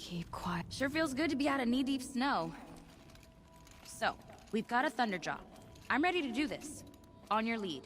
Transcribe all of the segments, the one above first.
Keep quiet. Sure feels good to be out of knee-deep snow. So, we've got a thunder drop. I'm ready to do this. On your lead.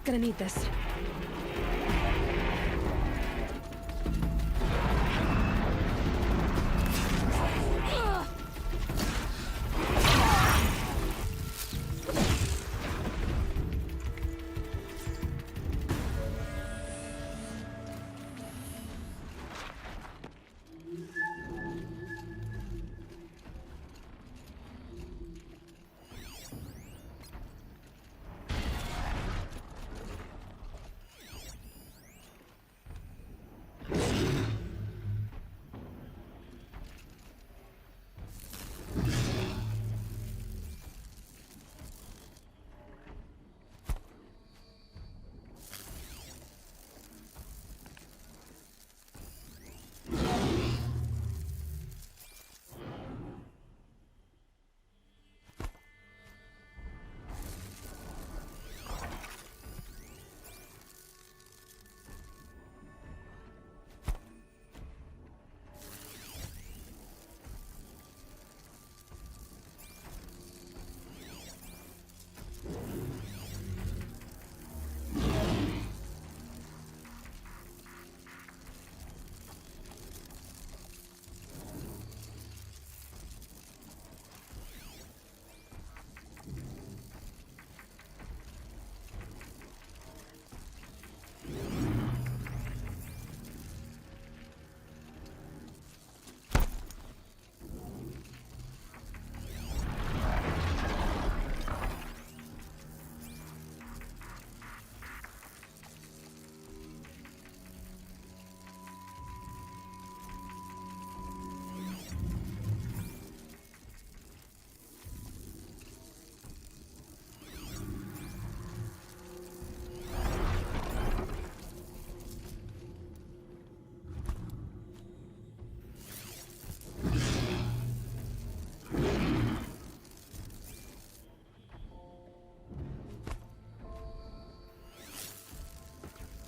Gonna need this.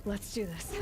Let's do this.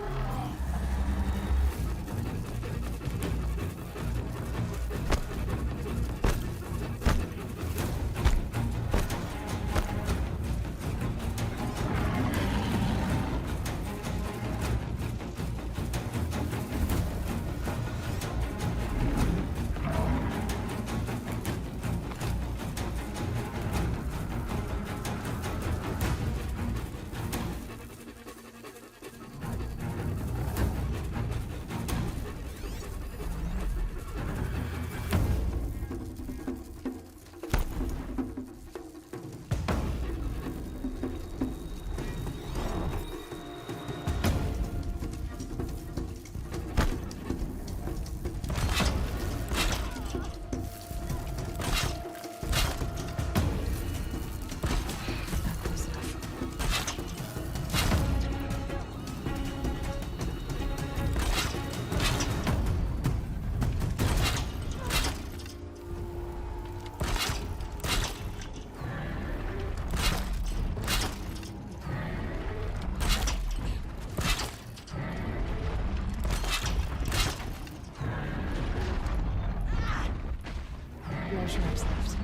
No sharps left.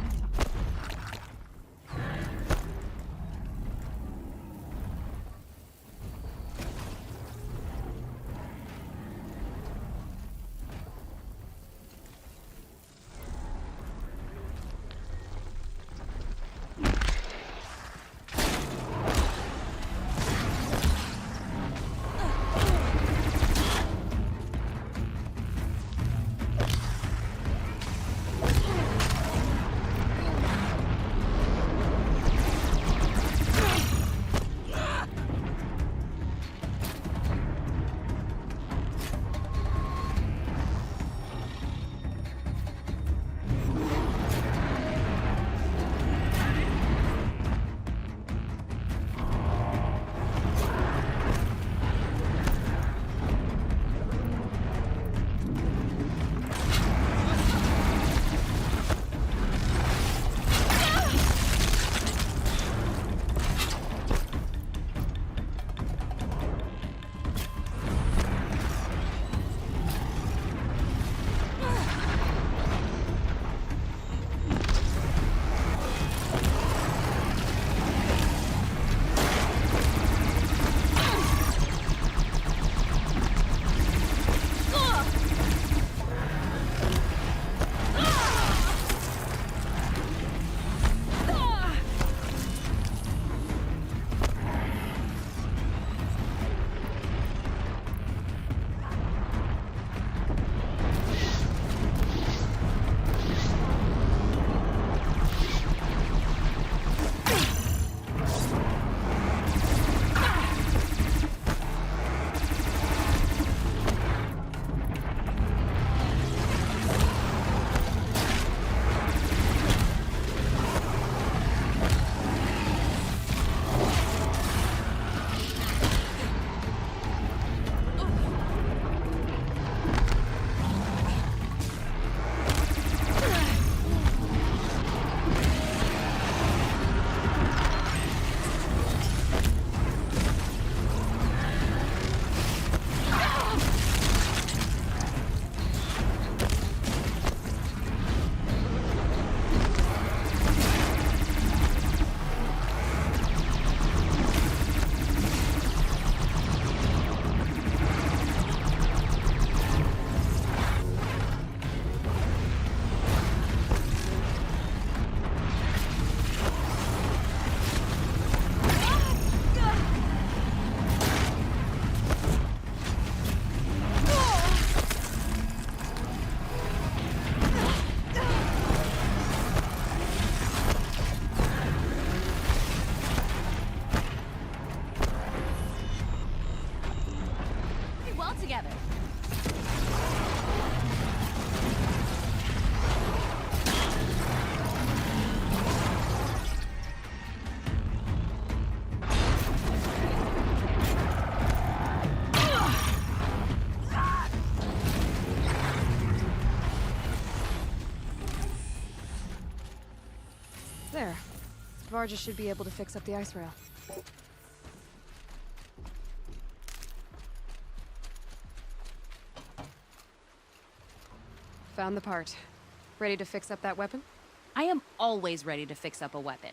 There. Varja should be able to fix up the ice rail. Found the part. Ready to fix up that weapon? I am always ready to fix up a weapon.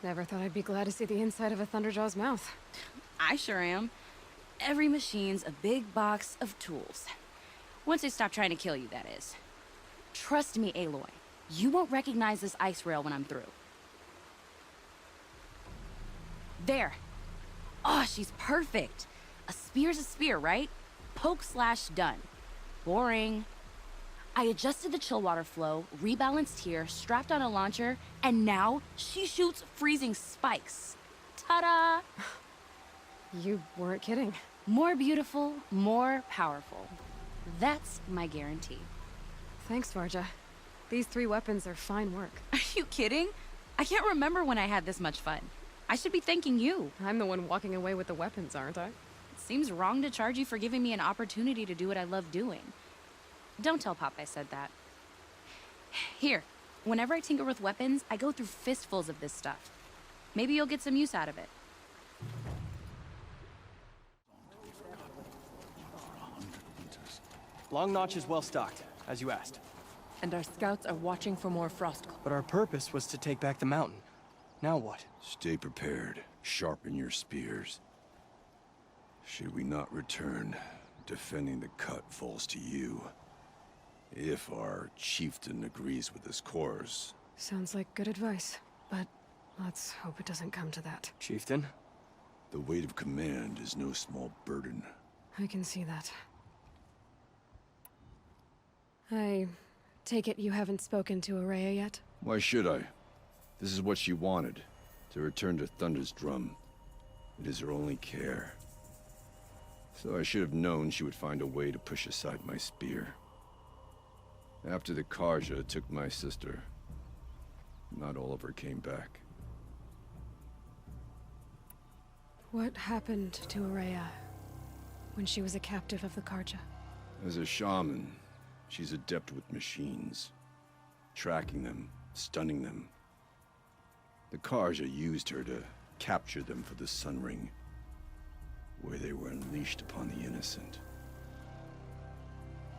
Never thought I'd be glad to see the inside of a Thunderjaw's mouth. I sure am. Every machine's a big box of tools. Once they stop trying to kill you, that is. Trust me, Aloy. You won't recognize this ice rail when I'm through. There. Oh, she's perfect. A spear's a spear, right? Poke slash done. Boring. I adjusted the chill water flow, rebalanced here, strapped on a launcher, and now she shoots freezing spikes. Ta-da! You weren't kidding. More beautiful, more powerful. That's my guarantee. Thanks, Varja. These 3 weapons are fine work. Are you kidding? I can't remember when I had this much fun. I should be thanking you. I'm the one walking away with the weapons, aren't I? It seems wrong to charge you for giving me an opportunity to do what I love doing. Don't tell Pop I said that. Here, whenever I tinker with weapons, I go through fistfuls of this stuff. Maybe you'll get some use out of it. Long Notch is well stocked, as you asked. And our scouts are watching for more frost. But our purpose was to take back the mountain. Now what? Stay prepared. Sharpen your spears. Should we not return, defending the cut falls to you. If our chieftain agrees with this course. Sounds like good advice, but let's hope it doesn't come to that. Chieftain? The weight of command is no small burden. I can see that. I take it you haven't spoken to Araya yet? Why should I? This is what she wanted, to return to Thunder's drum. It is her only care. So I should have known she would find a way to push aside my spear. After the Karja took my sister, not all of her came back. What happened to Araya when she was a captive of the Karja? As a shaman, she's adept with machines. Tracking them, stunning them. The Karja used her to capture them for the Sun Ring, where they were unleashed upon the innocent.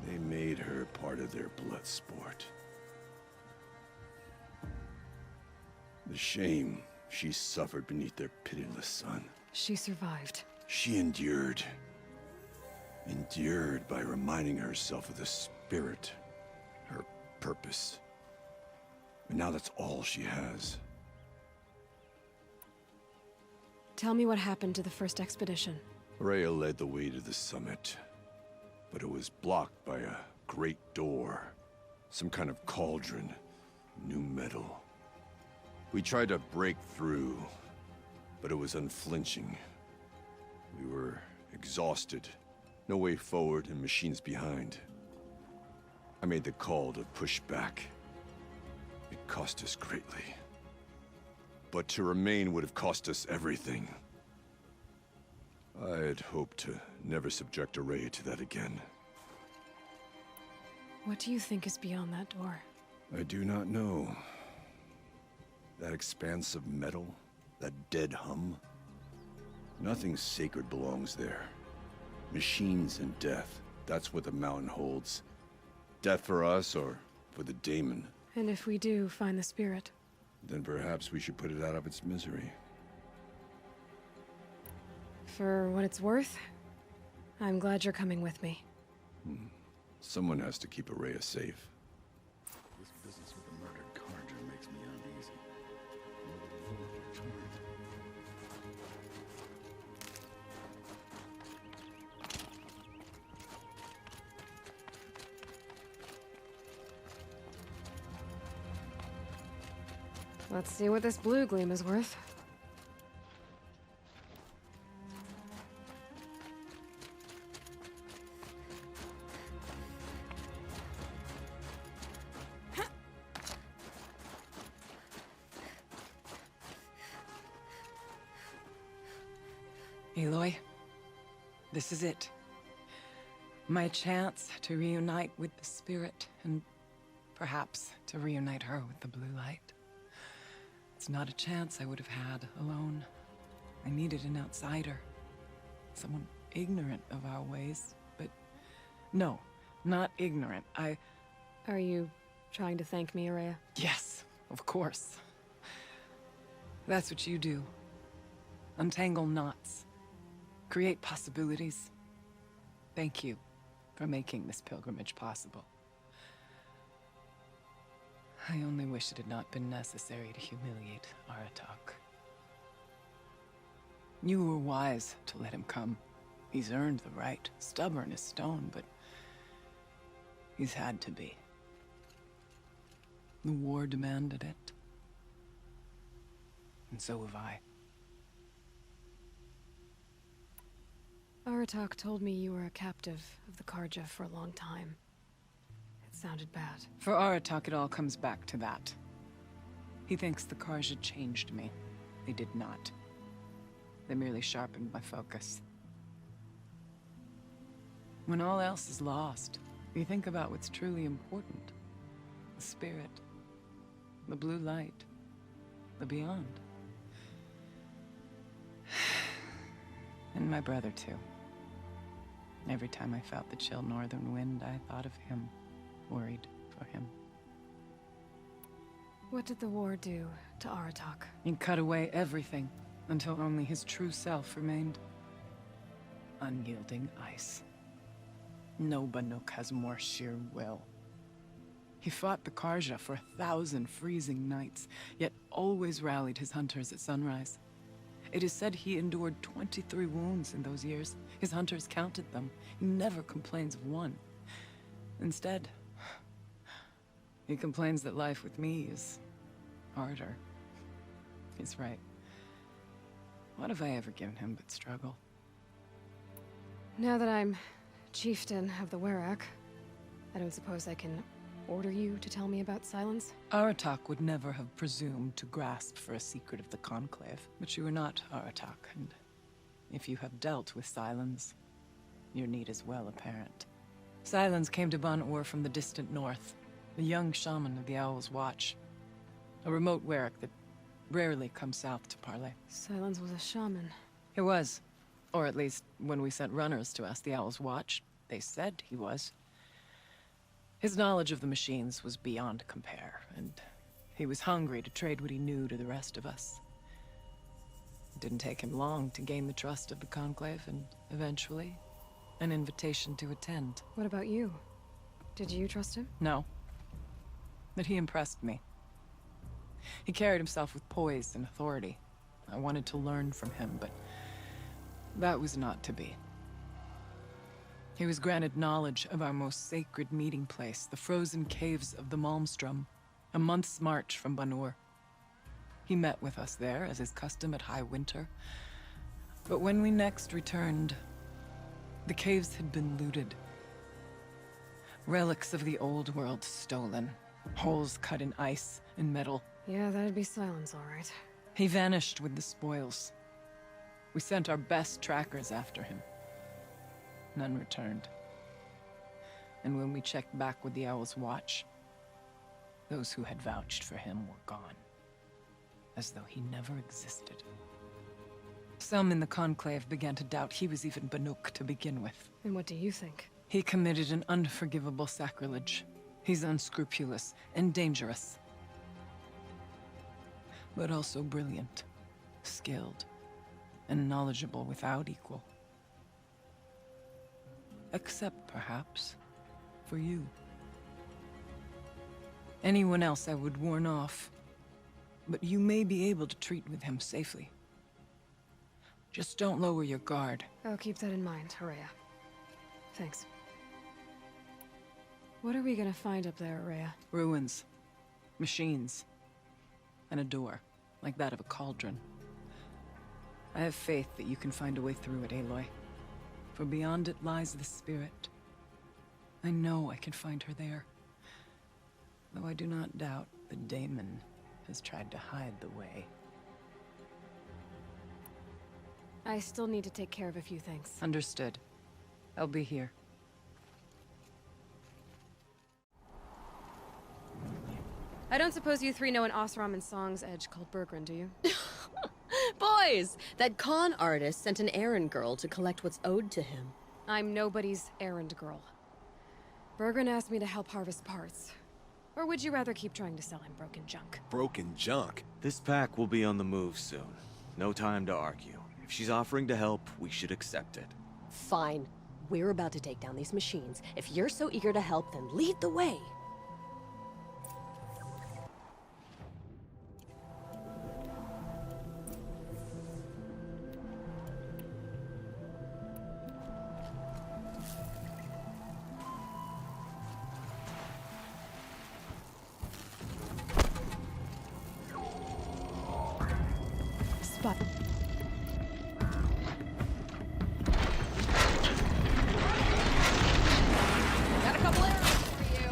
They made her part of their blood sport. The shame she suffered beneath their pitiless sun. She survived. She endured. Endured by reminding herself of the spirit, her purpose. And now that's all she has. Tell me what happened to the first expedition. Rhea led the way to the summit, but it was blocked by a great door. Some kind of cauldron, new metal. We tried to break through, but it was unflinching. We were exhausted, no way forward and machines behind. I made the call to push back. It cost us greatly. But to remain would have cost us everything. I had hoped to never subject Araya to that again. What do you think is beyond that door? I do not know. That expanse of metal, that dead hum. Nothing sacred belongs there. Machines and death, that's what the mountain holds. Death for us or for the daemon. And if we do find the spirit? Then perhaps we should put it out of its misery. For what it's worth, I'm glad you're coming with me. Someone has to keep Araya safe. This business with the murdered Karja makes me uneasy. Let's see what this blue gleam is worth. Aloy, this is it. My chance to reunite with the spirit and perhaps to reunite her with the blue light. It's not a chance I would have had alone. I needed an outsider. Someone ignorant of our ways, but no, not ignorant. Are you trying to thank me, Araya? Yes, of course. That's what you do. Untangle knots. Create possibilities. Thank you for making this pilgrimage possible. I only wish it had not been necessary to humiliate Aratak. You were wise to let him come. He's earned the right. Stubborn as stone, but he's had to be. The war demanded it. And so have I. Aratak told me you were a captive of the Karja for a long time. It sounded bad. For Aratak, it all comes back to that. He thinks the Karja changed me. They did not. They merely sharpened my focus. When all else is lost, you think about what's truly important. The spirit. The blue light. The beyond. And my brother, too. Every time I felt the chill northern wind, I thought of him. Worried for him. What did the war do to Aratak? He cut away everything, until only his true self remained. Unyielding ice. No Banuk has more sheer will. He fought the Karja for 1,000 freezing nights, yet always rallied his hunters at sunrise. It is said he endured 23 wounds in those years. His hunters counted them. He never complains of one. Instead, he complains that life with me is harder. He's right. What have I ever given him but struggle? Now that I'm chieftain of the Werak, I don't suppose I can order you to tell me about Silence? Aratak would never have presumed to grasp for a secret of the Conclave. But you are not Aratak, and if you have dealt with Silence, your need is well apparent. Silence came to Ban-Ur from the distant north, a young shaman of the Owl's Watch. A remote Werak that rarely comes south to parley. Silence was a shaman. He was. Or at least, when we sent runners to ask the Owl's Watch, they said he was. His knowledge of the machines was beyond compare, and he was hungry to trade what he knew to the rest of us. It didn't take him long to gain the trust of the Conclave, and eventually, an invitation to attend. What about you? Did you trust him? No. But he impressed me. He carried himself with poise and authority. I wanted to learn from him, but that was not to be. He was granted knowledge of our most sacred meeting place, the frozen caves of the Malmstrom, a month's march from Ban-Ur. He met with us there, as is custom at high winter. But when we next returned, the caves had been looted. Relics of the old world stolen. Holes cut in ice and metal. Yeah, that'd be Silence, all right. He vanished with the spoils. We sent our best trackers after him. None returned. And when we checked back with the Owl's Watch, those who had vouched for him were gone. As though he never existed. Some in the Conclave began to doubt he was even Banuk to begin with. And what do you think? He committed an unforgivable sacrilege. He's unscrupulous and dangerous. But also brilliant, skilled, and knowledgeable without equal. Except, perhaps, for you. Anyone else I would warn off, but you may be able to treat with him safely. Just don't lower your guard. I'll keep that in mind, Araya. Thanks. What are we gonna find up there, Araya? Ruins, machines, and a door, like that of a cauldron. I have faith that you can find a way through it, Aloy. For beyond it lies the spirit. I know I can find her there. Though I do not doubt that Daemon has tried to hide the way. I still need to take care of a few things. Understood. I'll be here. I don't suppose you three know an Osram and Song's edge called Bergren, do you? Boys, that con artist sent an errand girl to collect what's owed to him. I'm nobody's errand girl. Bergren asked me to help harvest parts. Or would you rather keep trying to sell him broken junk? Broken junk? This pack will be on the move soon. No time to argue. If she's offering to help, we should accept it. Fine. We're about to take down these machines. If you're so eager to help, then lead the way. Spot. Got a couple arrows for you.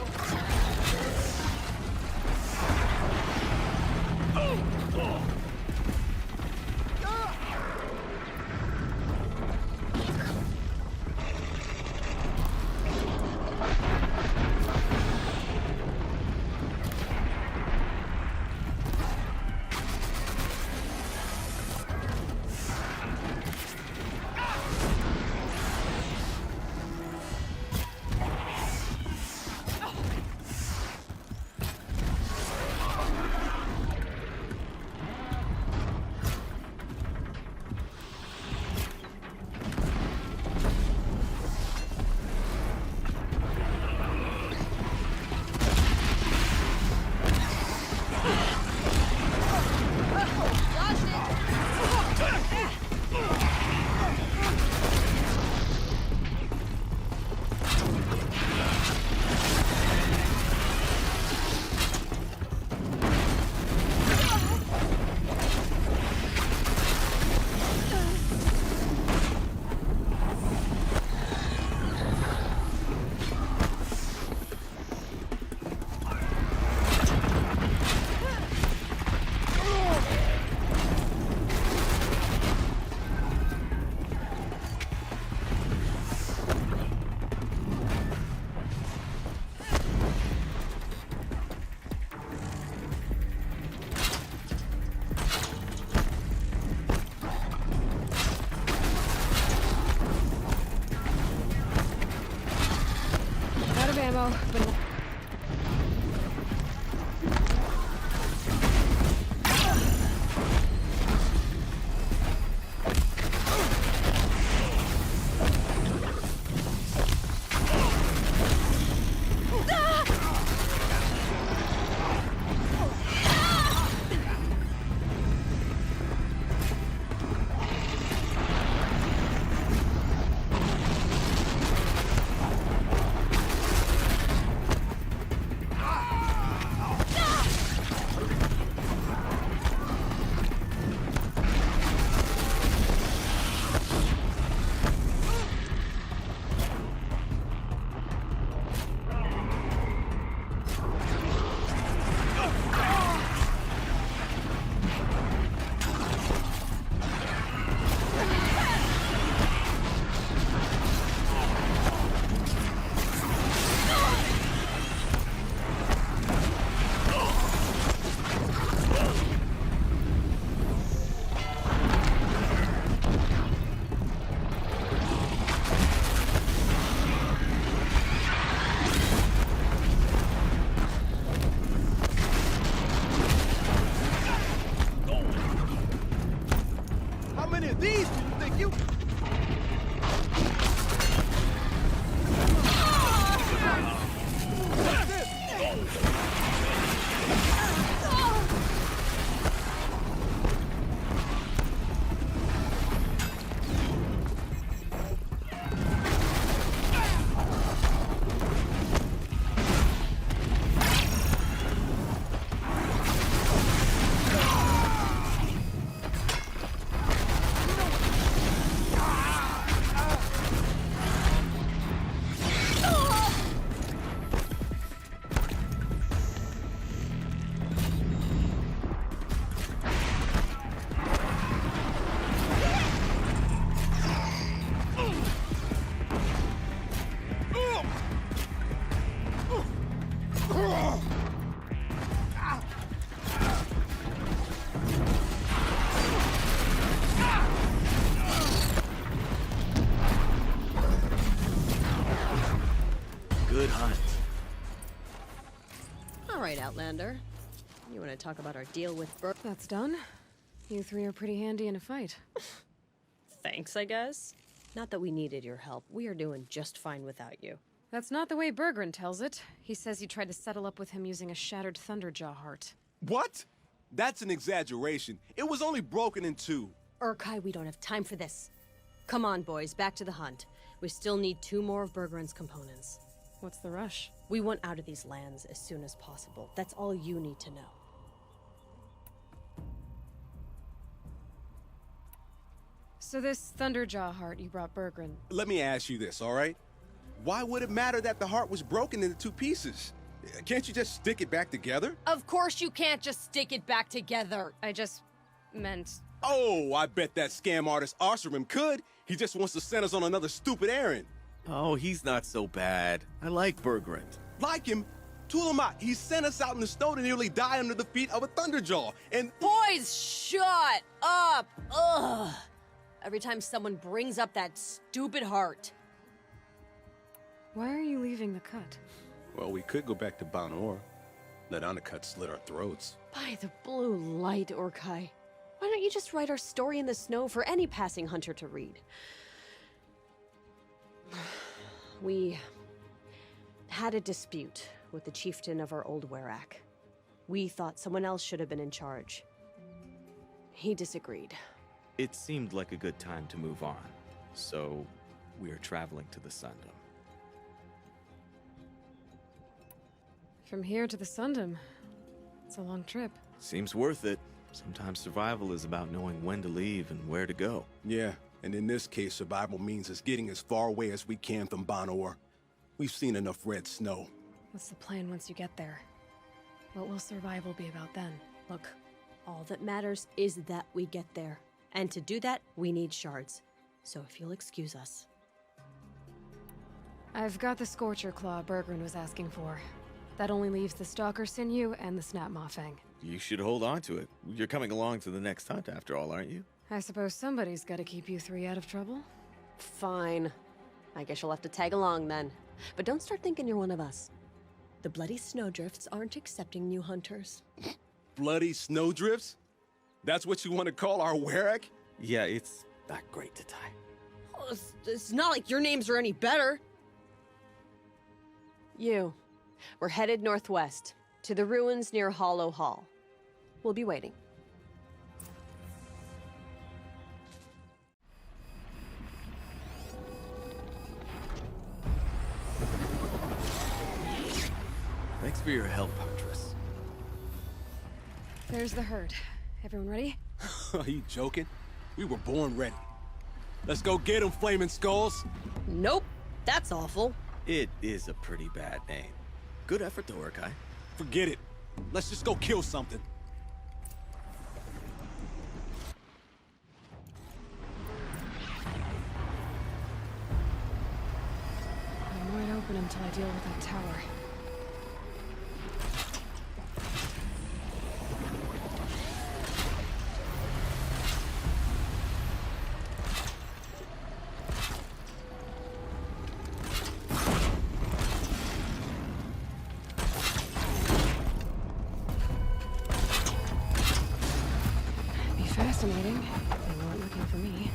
Out of ammo, but not... All right, Outlander. You want to talk about our deal with That's done. You three are pretty handy in a fight. Thanks, I guess. Not that we needed your help. We are doing just fine without you. That's not the way Berggren tells it. He says you tried to settle up with him using a shattered Thunderjaw heart. What? That's an exaggeration. It was only broken in two. Urkai, we don't have time for this. Come on, boys, back to the hunt. We still need 2 more of Berggren's components. What's the rush? We want out of these lands as soon as possible. That's all you need to know. So this Thunderjaw heart you brought Berggren. Let me ask you this, all right? Why would it matter that the heart was broken into 2 pieces? Can't you just stick it back together? Of course you can't just stick it back together. I just meant... Oh, I bet that scam artist Arsarim could. He just wants to send us on another stupid errand. Oh, he's not so bad. I like Berggren. Like him? Tulamat, he sent us out in the snow to nearly die under the feet of a Thunderjaw, and... Boys, shut up! Ugh! Every time someone brings up that stupid heart. Why are you leaving the cut? Well, we could go back to Banor. Let Undercut slit our throats. By the blue light, Urkai. Why don't you just write our story in the snow for any passing hunter to read? We had a dispute with the chieftain of our old Werak. We thought someone else should have been in charge. He disagreed. It seemed like a good time to move on, so we're traveling to the Sundom. From here to the Sundom. It's a long trip. Seems worth it. Sometimes survival is about knowing when to leave and where to go. Yeah, and in this case, survival means us getting as far away as we can from Banor. We've seen enough red snow. What's the plan once you get there? What will survival be about then? Look, all that matters is that we get there. And to do that, we need shards. So if you'll excuse us. I've got the Scorcher Claw Berggren was asking for. That only leaves the Stalker Sinew and the Snap Maw Fang. You should hold on to it. You're coming along to the next hunt after all, aren't you? I suppose somebody's gotta keep you three out of trouble. Fine. I guess you'll have to tag along then. But don't start thinking you're one of us. The Bloody Snowdrifts aren't accepting new hunters. Bloody snowdrifts? That's what you want to call our Werak? Yeah, it's not great to tie. Oh, it's not like your names are any better. We're headed northwest, to the ruins near Hollow Hall. We'll be waiting. Thanks for your help, Huntress. There's the herd. Everyone ready? Are you joking? We were born ready. Let's go get them, Flaming Skulls! Nope, that's awful. It is a pretty bad name. Good effort, though, Urkai. Forget it. Let's just go kill something. I'm wide open until I deal with that tower. Fascinating. They weren't looking for me.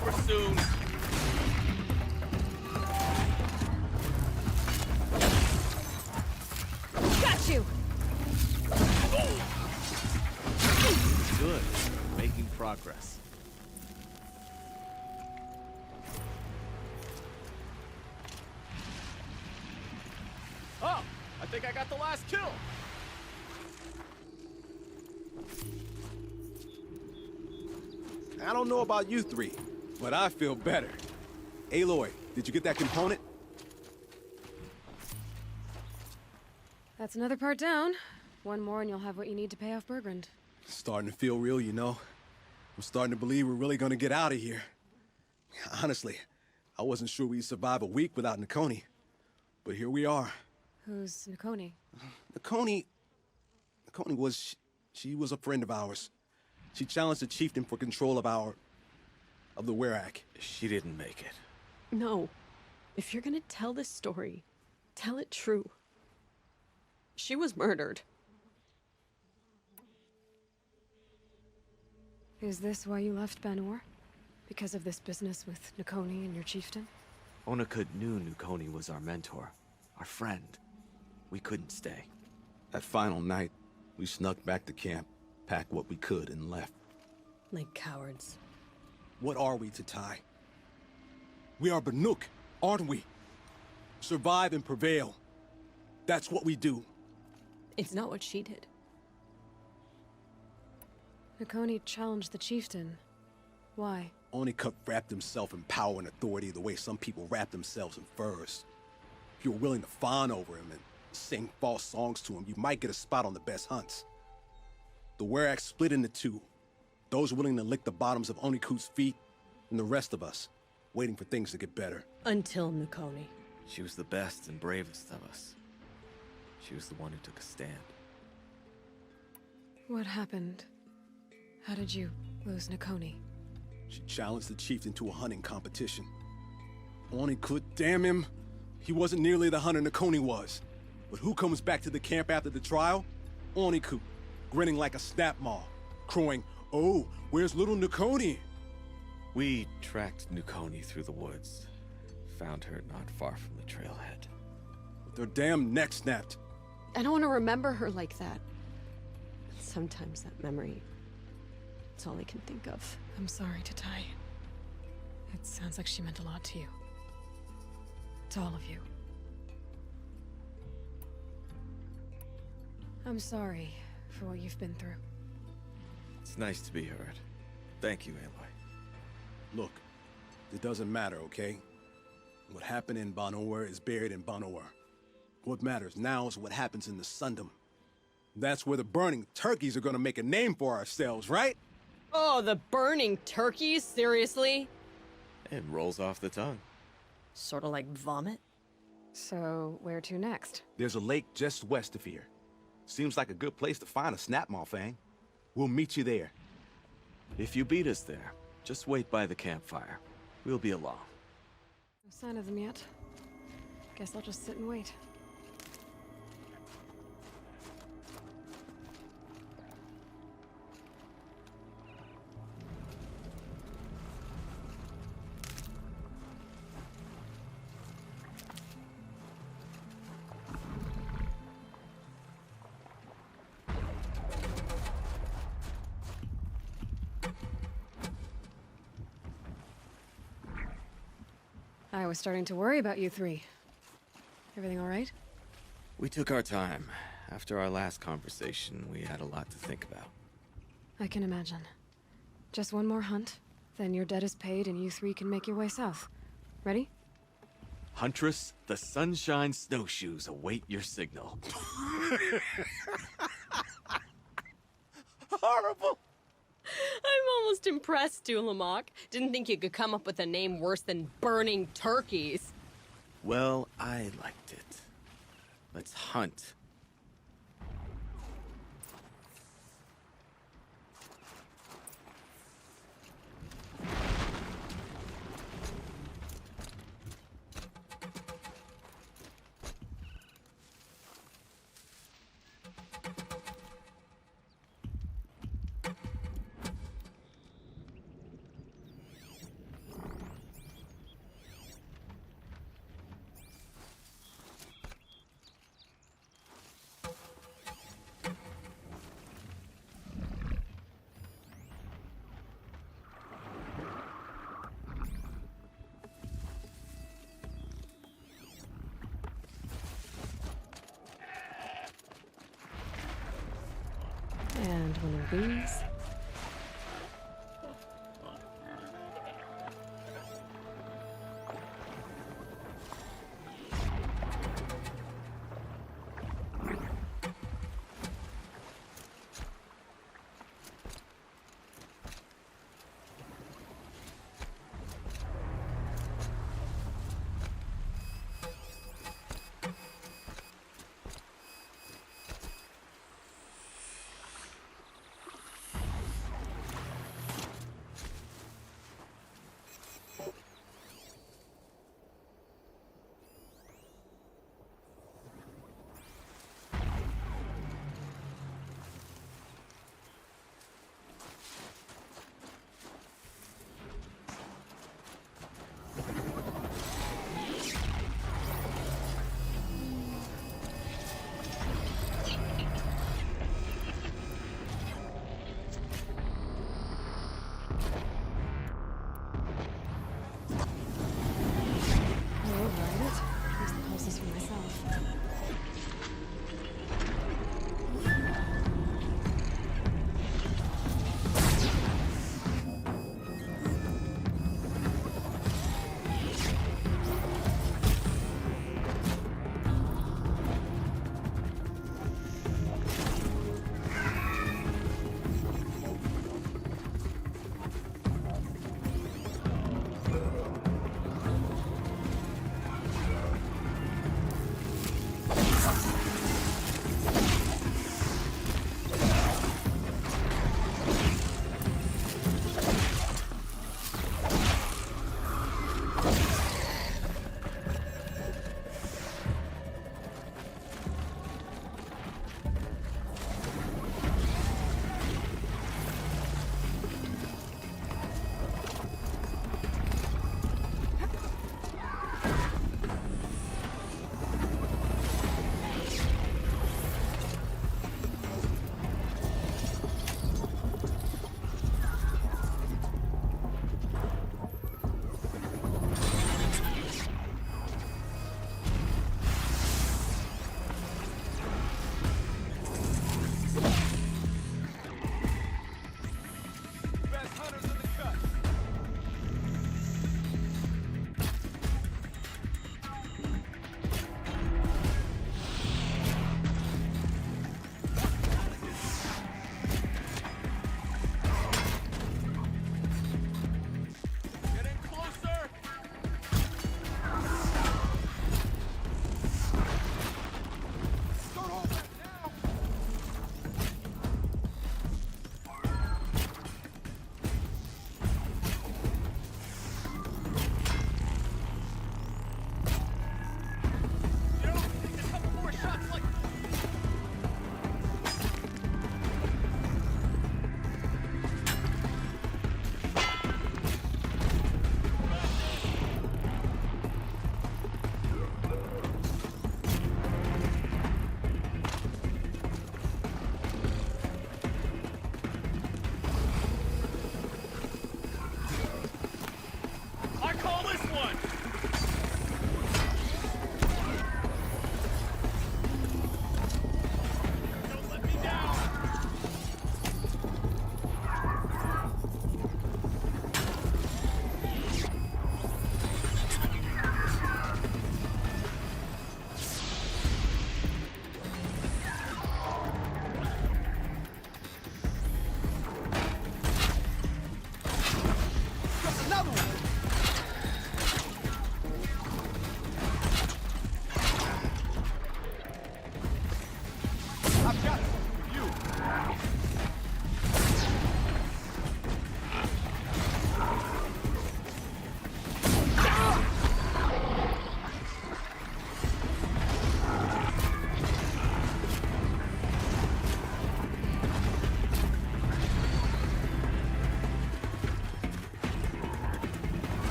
over soon. Got you! Good. Making progress. Oh, I think I got the last kill. I don't know about you three, but I feel better. Aloy, did you get that component? That's another part down. One more and you'll have what you need to pay off Bergrand. Starting to feel real, you know. I'm starting to believe we're really gonna get out of here. Honestly, I wasn't sure we'd survive a week without Nukoni. But here we are. Who's Nukoni? Nukoni was... she was a friend of ours. She challenged the chieftain for control of the Werak. She didn't make it. No. If you're gonna tell this story, tell it true. She was murdered. Is this why you left Banor? Because of this business with Nukoni and your chieftain? Onakut knew Nukoni was our mentor, our friend. We couldn't stay. That final night, we snuck back to camp, packed what we could, and left. Like cowards. What are we to Ty? We are Banuk, aren't we? Survive and prevail. That's what we do. It's not what she did. Nukoni challenged the chieftain. Why? Onikup wrapped himself in power and authority the way some people wrap themselves in furs. If you were willing to fawn over him and sing false songs to him, you might get a spot on the best hunts. The Werak split into two. Those willing to lick the bottoms of Onikut's feet, and the rest of us, waiting for things to get better. Until Nukoni. She was the best and bravest of us. She was the one who took a stand. What happened? How did you lose Nukoni? She challenged the chieftain to a hunting competition. Onikut, damn him! He wasn't nearly the hunter Nukoni was. But who comes back to the camp after the trial? Onikut, grinning like a snap maw, crowing, "Oh, where's little Nukoni?" We tracked Nukoni through the woods. Found her not far from the trailhead. With their damn neck snapped. I don't want to remember her like that. Sometimes that memory... it's all I can think of. I'm sorry to Ty. It sounds like she meant a lot to you. To all of you. I'm sorry for what you've been through. It's nice to be heard. Thank you, Aloy. Look, it doesn't matter, okay? What happened in Banor is buried in Banor. What matters now is what happens in the Sundom. That's where the burning turkeys are gonna make a name for ourselves, right? Oh, the burning turkeys? Seriously? It rolls off the tongue. Sort of like vomit? So, where to next? There's a lake just west of here. Seems like a good place to find a snapmaw fang. We'll meet you there. If you beat us there, just wait by the campfire. We'll be along. No sign of them yet. Guess I'll just sit and wait. I was starting to worry about you three. Everything all right? We took our time. After our last conversation, we had a lot to think about. I can imagine. Just one more hunt, then your debt is paid and you three can make your way south. Ready? Huntress, the Sunshine Snowshoes await your signal. Horrible! I'm almost impressed, Dulamok. Didn't think you could come up with a name worse than burning turkeys. Well, I liked it. Let's hunt. And one of these.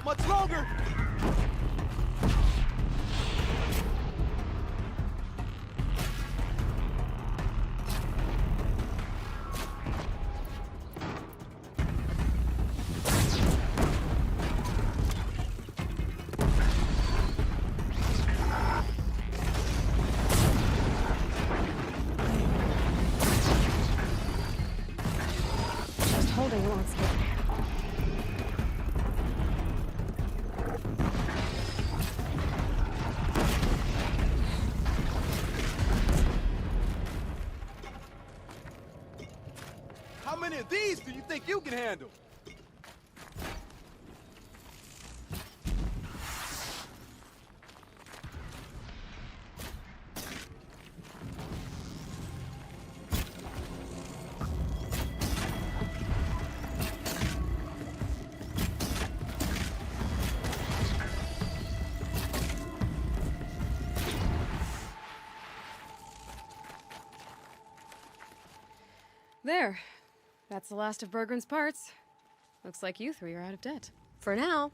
much longer! Just holding won't stick. How many of these do you think you can handle? There. That's the last of Bergren's parts. Looks like you three are out of debt. For now.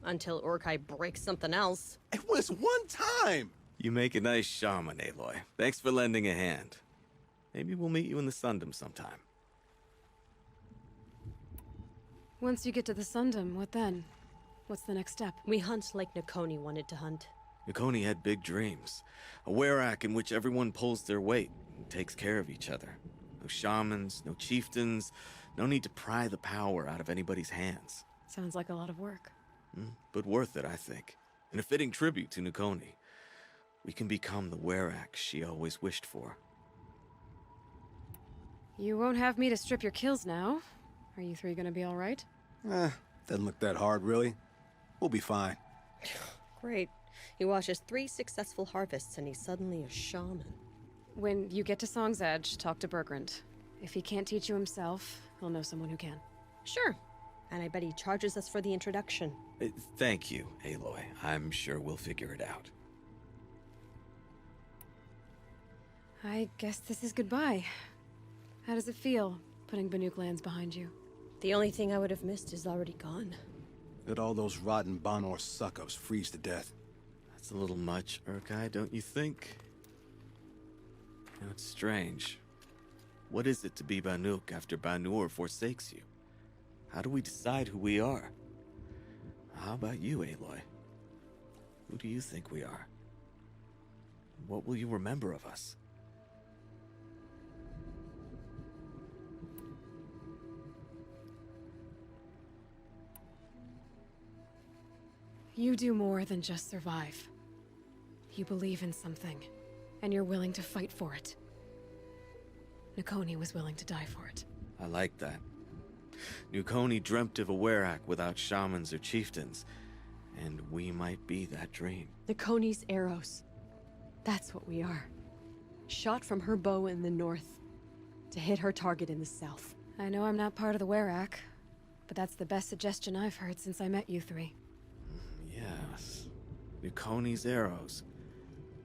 Until Urkai breaks something else. It was one time! You make a nice shaman, Aloy. Thanks for lending a hand. Maybe we'll meet you in the Sundom sometime. Once you get to the Sundom, what then? What's the next step? We hunt like Nukoni wanted to hunt. Nukoni had big dreams. A werak in which everyone pulls their weight and takes care of each other. No shamans, no chieftains, no need to pry the power out of anybody's hands. Sounds like a lot of work. But worth it, I think. And a fitting tribute to Nukoni. We can become the werak she always wished for. You won't have me to strip your kills now. Are you three gonna be all right? Doesn't look that hard, really. We'll be fine. Great. He watches 3 successful harvests and he's suddenly a shaman. When you get to Song's Edge, talk to Bergrand. If he can't teach you himself, he'll know someone who can. Sure. And I bet he charges us for the introduction. Thank you, Aloy. I'm sure we'll figure it out. I guess this is goodbye. How does it feel, putting Banuk lands behind you? The only thing I would have missed is already gone. Let all those rotten Banor suck-ups freeze to death. That's a little much, Urkai, don't you think? You know, it's strange. What is it to be Banuk after Banur forsakes you? How do we decide who we are? How about you, Aloy? Who do you think we are? What will you remember of us? You do more than just survive. You believe in something, and you're willing to fight for it. Nukoni was willing to die for it. I like that. Nukoni dreamt of a werak without shamans or chieftains, and we might be that dream. Nukoni's arrows. That's what we are. Shot from her bow in the north, to hit her target in the south. I know I'm not part of the werak, but that's the best suggestion I've heard since I met you three. Yes. Nukoni's arrows.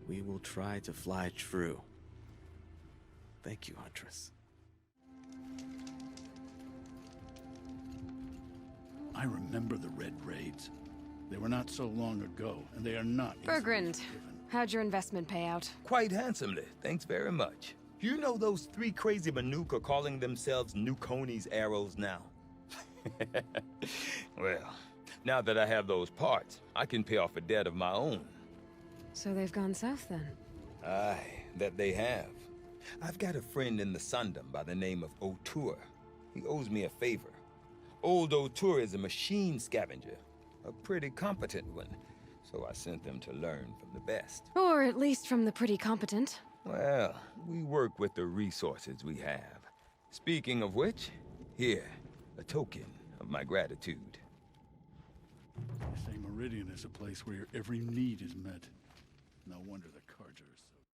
We will try to fly true. Thank you, Huntress. I remember the Red Raids. They were not so long ago, and they are not easily Bergrand, forgiven. how'd your investment pay out? Quite handsomely, thanks very much. You know those 3 crazy Banuk are calling themselves Nukoni's arrows now? Well, now that I have those parts, I can pay off a debt of my own. So they've gone south then? Aye, that they have. I've got a friend in the Sundom by the name of O'Toole. He owes me a favor. Old O'Toole is a machine scavenger, a pretty competent one, so I sent them to learn from the best. Or at least from the pretty competent. Well, we work with the resources we have. Speaking of which, here, a token of my gratitude. They say Meridian is a place where your every need is met. No wonder the Carja are so...